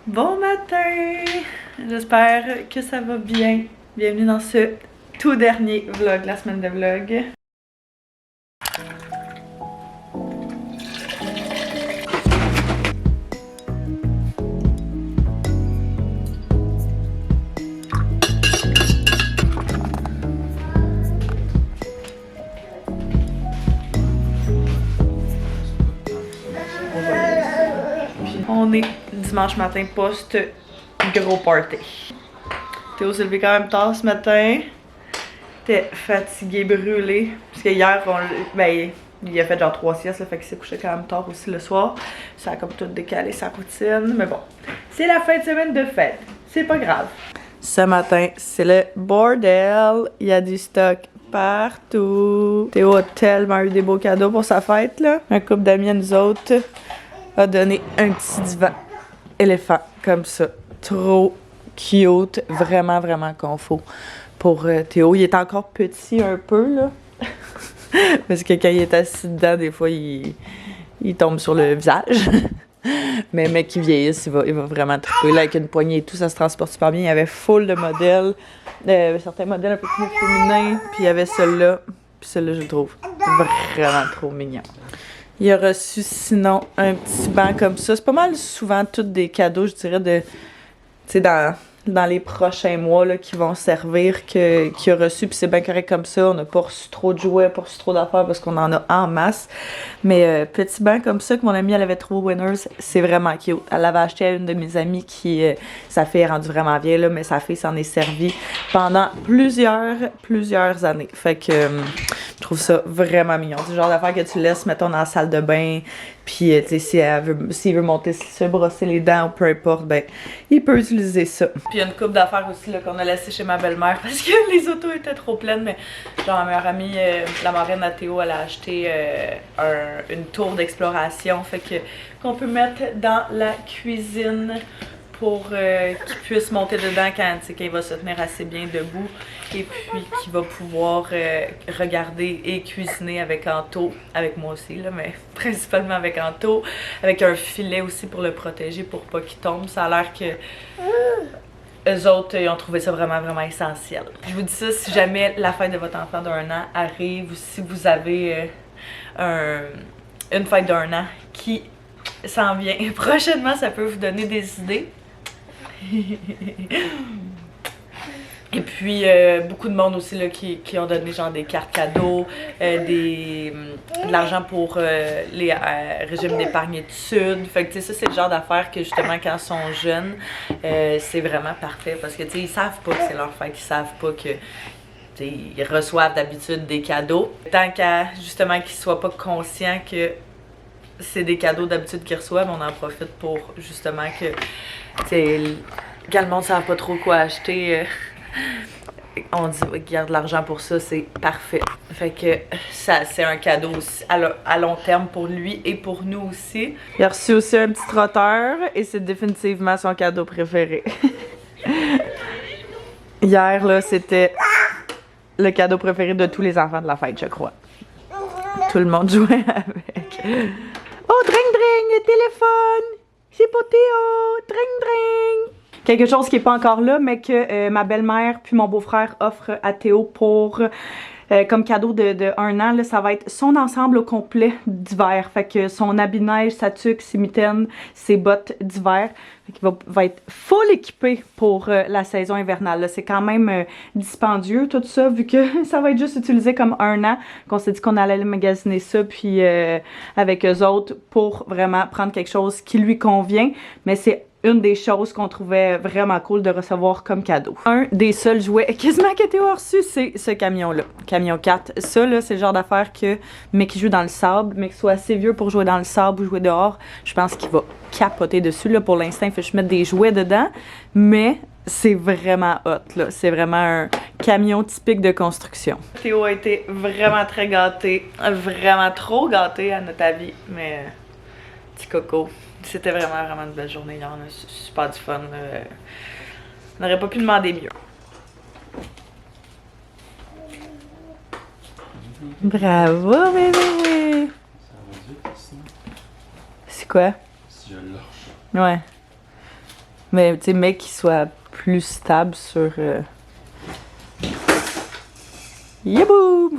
Bon matin! J'espère que ça va bien. Bienvenue dans ce tout dernier vlog, la semaine de vlog. On est dimanche matin post gros party. Théo s'est levé quand même tard ce matin. T'es fatigué, brûlé. Parce que hier, il a fait genre 3 siestes, là, fait qu'il s'est couché quand même tard aussi le soir. Ça a comme tout décalé sa routine. Mais bon, c'est la fin de semaine de fête. C'est pas grave. Ce matin, c'est le bordel. Il y a du stock partout. Théo a tellement eu des beaux cadeaux pour sa fête, là. Un couple d'amis à nous autres a donné un petit divan éléphant comme ça. Trop cute. Vraiment, vraiment confort pour Théo. Il est encore petit un peu, là. Parce que quand il est assis dedans, des fois, il tombe sur le visage. Mais mec qui vieillisse, il va vraiment triper. Là, avec une poignée et tout, ça se transporte super bien. Il y avait full de modèles. Certains modèles un peu plus féminins. Puis il y avait celui-là. Puis celui-là, je le trouve vraiment trop mignon. Il a reçu sinon un petit banc comme ça. C'est pas mal souvent tous des cadeaux, je dirais, de, tu sais, dans les prochains mois là, qui vont servir qu'il a reçu. Puis c'est bien correct comme ça. On n'a pas reçu trop de jouets, pas reçu trop d'affaires parce qu'on en a en masse. Mais petit banc comme ça que mon amie elle avait trouvé Winners, c'est vraiment cute. Elle l'avait acheté à une de mes amies qui, sa fille est rendue vraiment vieille là, mais sa fille s'en est servie pendant plusieurs années. Fait que je trouve ça vraiment mignon. C'est le genre d'affaire que tu laisses, mettons, dans la salle de bain. Puis, tu sais, s'il veut monter, se brosser les dents ou peu importe, ben, il peut utiliser ça. Puis, il y a une couple d'affaires aussi là, qu'on a laissé chez ma belle-mère parce que les autos étaient trop pleines. Mais, genre, ma meilleure amie, la marraine à Théo, elle a acheté une tour d'exploration. Fait que, qu'on peut mettre dans la cuisine pour qu'il puisse monter dedans quand il va se tenir assez bien debout et puis qu'il va pouvoir regarder et cuisiner avec Anto, avec moi aussi là, mais principalement avec Anto, avec un filet aussi pour le protéger pour pas qu'il tombe. Ça a l'air que eux autres ils ont trouvé ça vraiment essentiel. Je vous dis ça si jamais la fête de votre enfant d'1 an arrive ou si vous avez une fête d'1 an qui s'en vient prochainement, ça peut vous donner des idées. Et puis beaucoup de monde aussi là, qui ont donné genre des cartes cadeaux, de l'argent pour les régimes d'épargne études. Fait que tu sais, ça c'est le genre d'affaires que justement quand ils sont jeunes, c'est vraiment parfait parce que tu sais, ils savent pas que c'est leur fête, ils savent pas que ils reçoivent d'habitude des cadeaux. Tant qu'à justement qu'ils soient pas conscients que c'est des cadeaux d'habitude qu'ils reçoivent, on en profite pour justement que quand le monde ne sait pas trop quoi acheter, on dit garde l'argent pour ça, c'est parfait. Fait que ça c'est un cadeau aussi à long terme pour lui et pour nous aussi. Il a reçu aussi un petit trotteur et c'est définitivement son cadeau préféré. Hier là, c'était le cadeau préféré de tous les enfants de la fête, je crois. Tout le monde jouait avec. Oh, dring dring, le téléphone! C'est pour Théo! Dring dring! Quelque chose qui n'est pas encore là, mais que ma belle-mère puis mon beau-frère offrent à Théo pour comme cadeau de 1 an. Là, ça va être son ensemble au complet d'hiver. Fait que son habit de neige, sa tuque, ses mitaines, ses bottes d'hiver. Fait qu'il va être full équipé pour la saison hivernale. C'est quand même dispendieux tout ça, vu que ça va être juste utilisé comme 1 an. Qu'on s'est dit qu'on allait magasiner ça, puis avec eux autres, pour vraiment prendre quelque chose qui lui convient. Mais c'est une des choses qu'on trouvait vraiment cool de recevoir comme cadeau. Un des seuls jouets quasiment que Théo a reçu, c'est ce camion-là. Camion 4. Ça, là, c'est le genre d'affaire que, mais qui joue dans le sable, mais qui soit assez vieux pour jouer dans le sable ou jouer dehors, je pense qu'il va capoter dessus. Là, pour l'instant, il faut que je mette des jouets dedans, mais c'est vraiment hot, là. C'est vraiment un camion typique de construction. Théo a été vraiment très gâté, vraiment trop gâté à notre avis, mais petit coco. C'était vraiment une belle journée. Il y en a super du fun. On n'aurait pas pu demander mieux. Bravo, bébé! C'est quoi? Si je lâche. Ouais. Mais, tu sais, mais qui soit plus stable sur... Yaboum!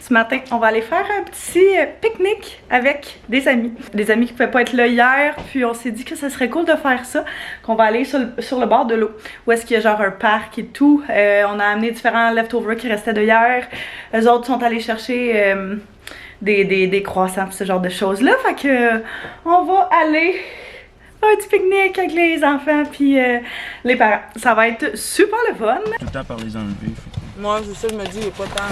Ce matin, on va aller faire un petit pique-nique avec des amis. Des amis qui ne pouvaient pas être là hier, puis on s'est dit que ça serait cool de faire ça, qu'on va aller sur le bord de l'eau, où est-ce qu'il y a genre un parc et tout. On a amené différents leftovers qui restaient de hier. Eux autres sont allés chercher des croissants, ce genre de choses-là. Fait que on va aller faire un petit pique-nique avec les enfants puis les parents. Ça va être super le fun. Tout le temps par les enlever. Moi, c'est ça, je me dis, il n'y a pas tant...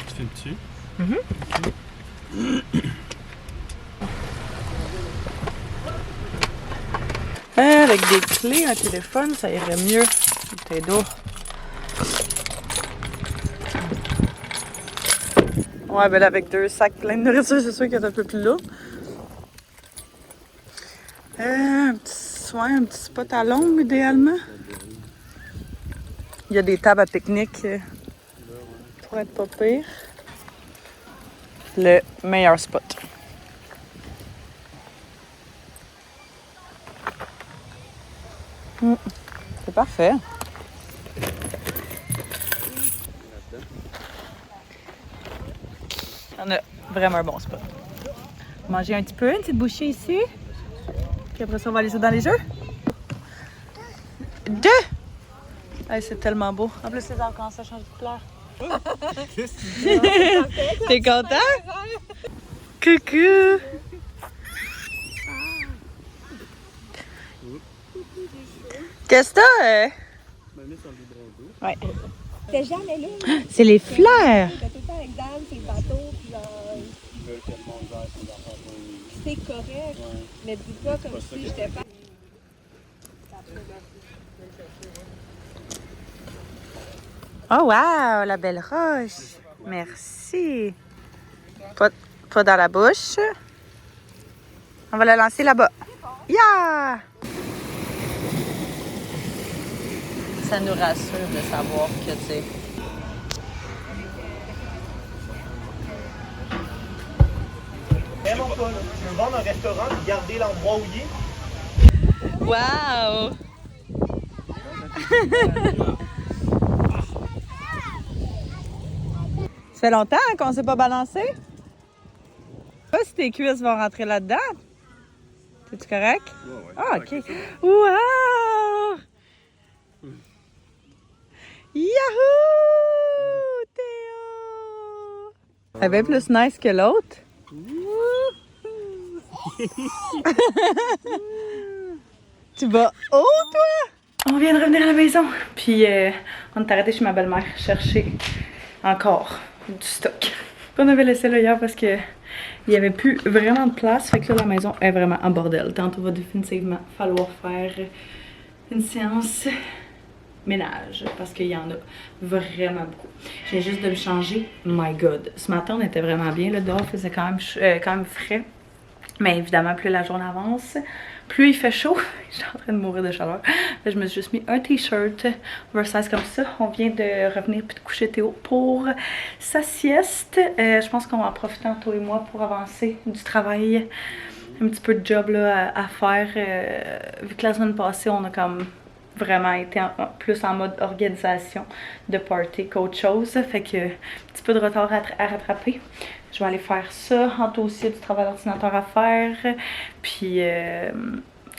Tu fais dessus? Avec des clés, un téléphone, ça irait mieux. Bouteille d'eau. Ouais, ben là, avec 2 sacs pleins de nourriture, c'est sûr qu'il est un peu plus lourd. Un petit spot à l'ombre, idéalement. Il y a des tables à pique-nique pour être pas pire. Le meilleur spot. C'est parfait. On a vraiment un bon spot. Manger un petit peu, une petite bouchée ici. Puis après ça, on va aller jouer dans les jeux. 2! Hey, c'est tellement beau. En plus, les arbres commencent à changer de couleur. T'es content? Coucou! Qu'est-ce que t'as? Ouais. T'es jamais là. C'est les fleurs! T'es tout le temps avec Dan, c'est le bateau, puis genre. C'est correct. Mais dis pas comme si j'étais pas. Oh wow, la belle roche! Merci! Pas dans la bouche. On va la lancer là-bas. Yeah! Ça nous rassure de savoir que, tu sais... Vraiment pas, là. Tu veux vendre un restaurant et garder l'endroit où il est? Wow! Ça fait longtemps qu'on ne s'est pas balancé? Je sais pas si tes cuisses vont rentrer là-dedans. T'es-tu correct? Ouais. Ah, OK. Wow! Yahoo! Théo! C'est bien plus nice que l'autre. Tu vas haut, toi? On vient de revenir à la maison. Puis, on est arrêté chez ma belle-mère chercher encore du stock. On avait laissé là hier parce que il n'y avait plus vraiment de place. Fait que là, la maison est vraiment en bordel. Tantôt, il va définitivement falloir faire une séance ménage parce qu'il y en a vraiment beaucoup. J'ai juste de me changer. My God. Ce matin, on était vraiment bien. Le dehors faisait quand même frais. Mais évidemment, plus la journée avance, plus il fait chaud. Je suis en train de mourir de chaleur. Là, je me suis juste mis un t-shirt oversize comme ça. On vient de revenir puis de coucher Théo pour sa sieste. Je pense qu'on va en profiter toi et moi pour avancer du travail. Un petit peu de job là, à faire. Vu que la semaine passée, on a comme vraiment été plus en mode organisation de party qu'autre chose. Fait que un petit peu de retard à rattraper. Je vais aller faire ça. Anto aussi, du travail d'ordinateur à faire. Puis,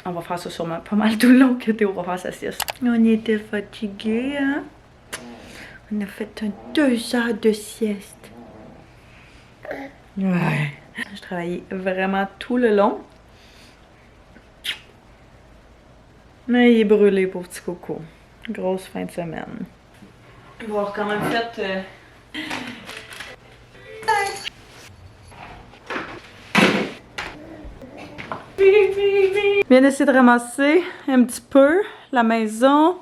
on va faire ça sûrement pas mal tout le long que Théo va faire sa sieste. On était fatigués, hein? On a fait 2 heures de sieste. Ouais. Je travaillais vraiment tout le long. Mais il est brûlé, pauvre petit coco. Grosse fin de semaine. Il va avoir quand même fait... Viens d'essayer de ramasser un petit peu la maison.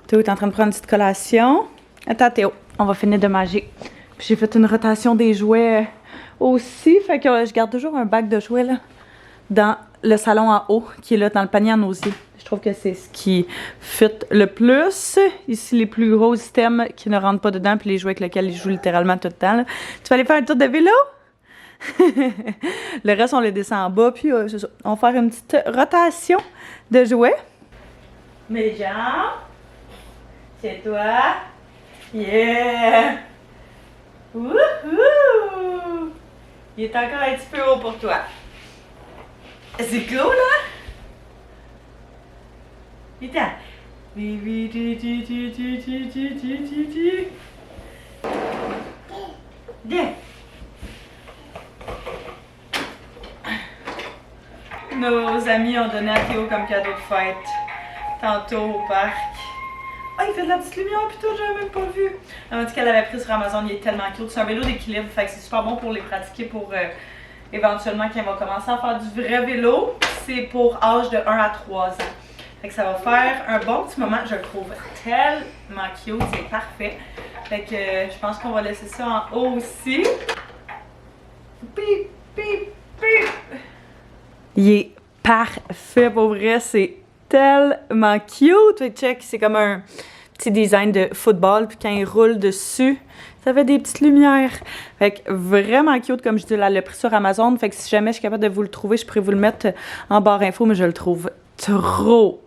Théo est en train de prendre une petite collation. Attends Théo, on va finir de manger. Puis j'ai fait une rotation des jouets aussi. Fait que je garde toujours un bac de jouets là, dans le salon en haut qui est là dans le panier en osier. Je trouve que c'est ce qui fit le plus. Ici, les plus gros items qui ne rentrent pas dedans, puis les jouets avec lesquels ils jouent littéralement tout le temps. Là. Tu vas aller faire un tour de vélo? Le reste, on les descend en bas, puis c'est ça. On va faire une petite rotation de jouets. Mes jambes. C'est toi. Yeah! Wouhou! Il est encore un petit peu haut pour toi. C'est cool, là? Viens. Viens. Nos amis ont donné à Théo comme cadeau de fête. Tantôt au parc. Ah, il fait de la petite lumière, putain, j'avais même pas vu. Elle m'a dit qu'elle avait pris sur Amazon, il est tellement cute. C'est un vélo d'équilibre, fait que c'est super bon pour les pratiquer pour éventuellement quand elle va commencer à faire du vrai vélo. C'est pour âge de 1 à 3 ans. Fait que ça va faire un bon petit moment, je le trouve tellement cute, c'est parfait. Fait que je pense qu'on va laisser ça en haut aussi. Pip, pip, pip. Il est parfait pour vrai, c'est tellement cute. Fait que check, c'est comme un petit design de football, puis quand il roule dessus, ça fait des petites lumières. Fait que vraiment cute, comme je dis, elle l'a pris sur Amazon. Fait que si jamais je suis capable de vous le trouver, je pourrais vous le mettre en barre info, mais je le trouve trop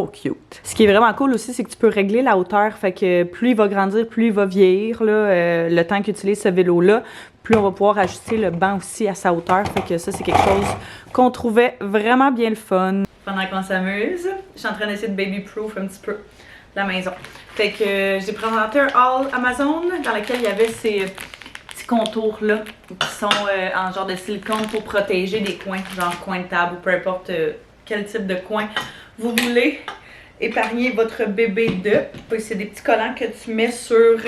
cute. Ce qui est vraiment cool aussi, c'est que tu peux régler la hauteur. Fait que plus il va grandir, plus il va vieillir, là, le temps qu'il utilise ce vélo-là, plus on va pouvoir ajuster le banc aussi à sa hauteur. Fait que ça, c'est quelque chose qu'on trouvait vraiment bien le fun. Pendant qu'on s'amuse, je suis en train d'essayer de baby-proof un petit peu la maison. Fait que j'ai présenté un haul Amazon dans lequel il y avait ces petits contours-là qui sont en genre de silicone pour protéger des coins, genre coin de table ou peu importe quel type de coin vous voulez épargner votre bébé de. Puis c'est des petits collants que tu mets sur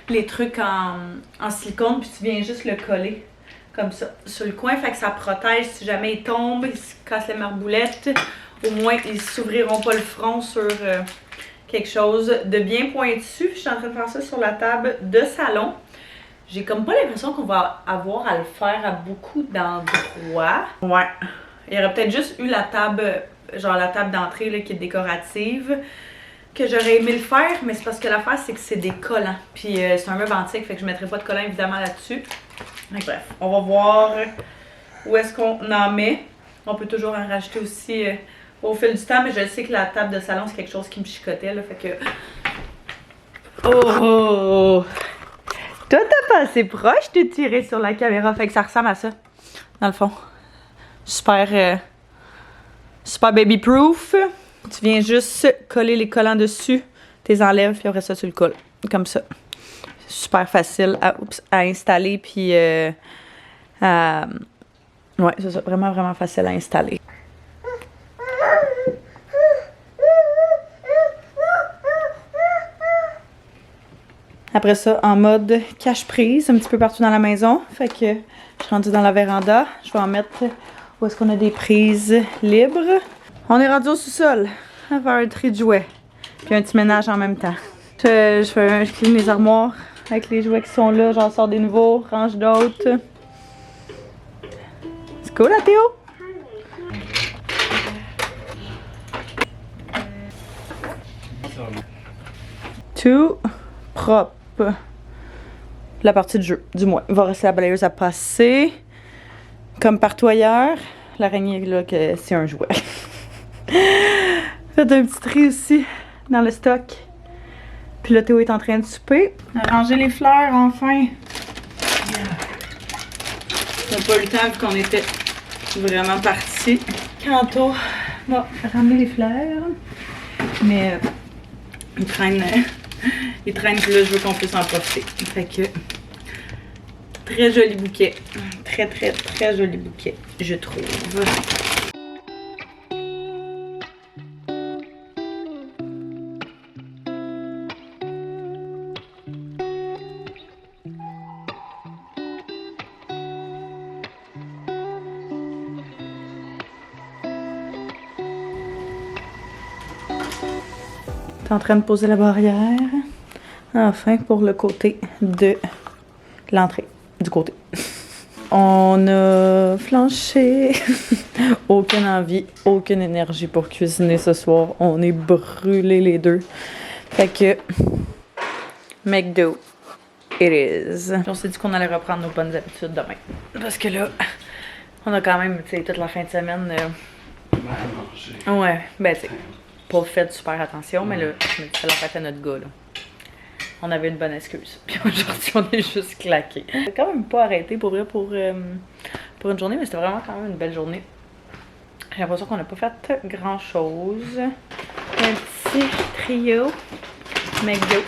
les trucs en silicone, puis tu viens juste le coller comme ça sur le coin. Fait que ça protège si jamais il tombe, il se casse les marboulettes. Au moins, ils s'ouvriront pas le front sur quelque chose de bien pointu. Je suis en train de faire ça sur la table de salon. J'ai comme pas l'impression qu'on va avoir à le faire à beaucoup d'endroits. Ouais. Il y aurait peut-être juste eu la table, genre la table d'entrée là, qui est décorative, que j'aurais aimé le faire, mais c'est parce que l'affaire, c'est que c'est des collants. Puis c'est un meuble antique, fait que je mettrai pas de collants évidemment là-dessus. Bref, on va voir où est-ce qu'on en met. On peut toujours en rajouter aussi au fil du temps, mais je sais que la table de salon, c'est quelque chose qui me chicotait, là, fait que... Oh! Toi, t'as pas assez proche de tirer sur la caméra, fait que ça ressemble à ça, dans le fond. Super, super baby-proof. Tu viens juste coller les collants dessus, tu les enlèves, puis après ça, tu le colles. Comme ça. Super facile à installer, puis ouais, c'est ça, vraiment facile à installer. Après ça, en mode cache-prise, un petit peu partout dans la maison. Fait que je suis rendue dans la véranda. Je vais en mettre où est-ce qu'on a des prises libres. On est rendu au sous-sol à faire un tri de jouets. Puis un petit ménage en même temps. Je clean les armoires avec les jouets qui sont là. J'en sors des nouveaux, range d'autres. C'est cool, là, Théo? Tout propre. La partie de jeu, du moins. Il va rester la balayeuse à passer. Comme partout ailleurs. L'araignée, là, que c'est un jouet. Faites un petit tri aussi dans le stock. Puis là, Théo est en train de souper. Ranger les fleurs, enfin. On n'a pas eu le temps vu qu'on était vraiment partis. Tantôt, on va ramener les fleurs. Mais ils traînent. Ils traînent, puis là, je veux qu'on puisse en profiter. Fait que, très joli bouquet. Très joli bouquet, je trouve. T'es en train de poser la barrière. Enfin, pour le côté de l'entrée. Du côté. On a flanché. Aucune envie, aucune énergie pour cuisiner ce soir. On est brûlés les deux. Fait que McDo, it is. On s'est dit qu'on allait reprendre nos bonnes habitudes demain. Parce que là, on a quand même, tu sais, toute la fin de semaine. Ouais, ben tu sais, pas fait super attention, mais là, je me dis, ça l'a fait à notre gars, là. On avait une bonne excuse. Puis aujourd'hui, on est juste claqué. On a quand même pas arrêté pour vrai pour une journée, mais c'était vraiment quand même une belle journée. J'ai l'impression qu'on n'a pas fait grand chose. Un petit trio McDo.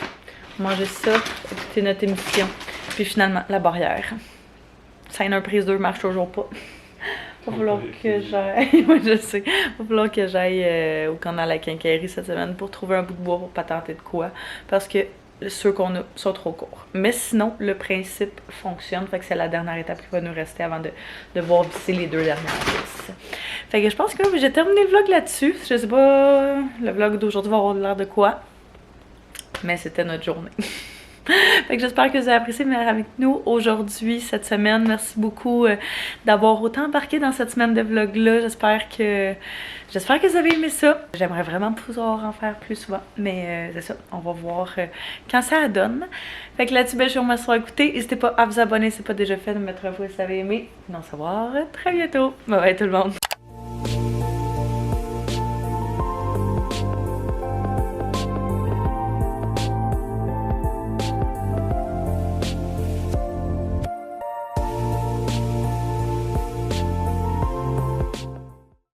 Manger ça, écouter notre émission. Puis finalement, la barrière. 5 prise 2 marche toujours pas. Va falloir que j'aille. Moi, je sais. Va falloir que j'aille au canal à la quincaillerie cette semaine pour trouver un bout de bois pour patenter de quoi. Parce que ceux qu'on a sont trop courts. Mais sinon, le principe fonctionne. Fait que c'est la dernière étape qui va nous rester avant de voir visser les 2 dernières pièces. Fait que je pense que j'ai terminé le vlog là-dessus. Je sais pas, le vlog d'aujourd'hui va avoir l'air de quoi. Mais c'était notre journée. Fait que j'espère que vous avez apprécié de venir avec nous aujourd'hui, cette semaine. Merci beaucoup d'avoir autant embarqué dans cette semaine de vlog-là. J'espère que vous avez aimé ça. J'aimerais vraiment pouvoir en faire plus souvent. Mais c'est ça, on va voir quand ça donne. Fait que là-dessus, je vous remercie d'avoir écouté. N'hésitez pas à vous abonner si ce n'est pas déjà fait, de mettre un pouce si vous avez aimé. Et on se revoit très bientôt. Bye bye tout le monde.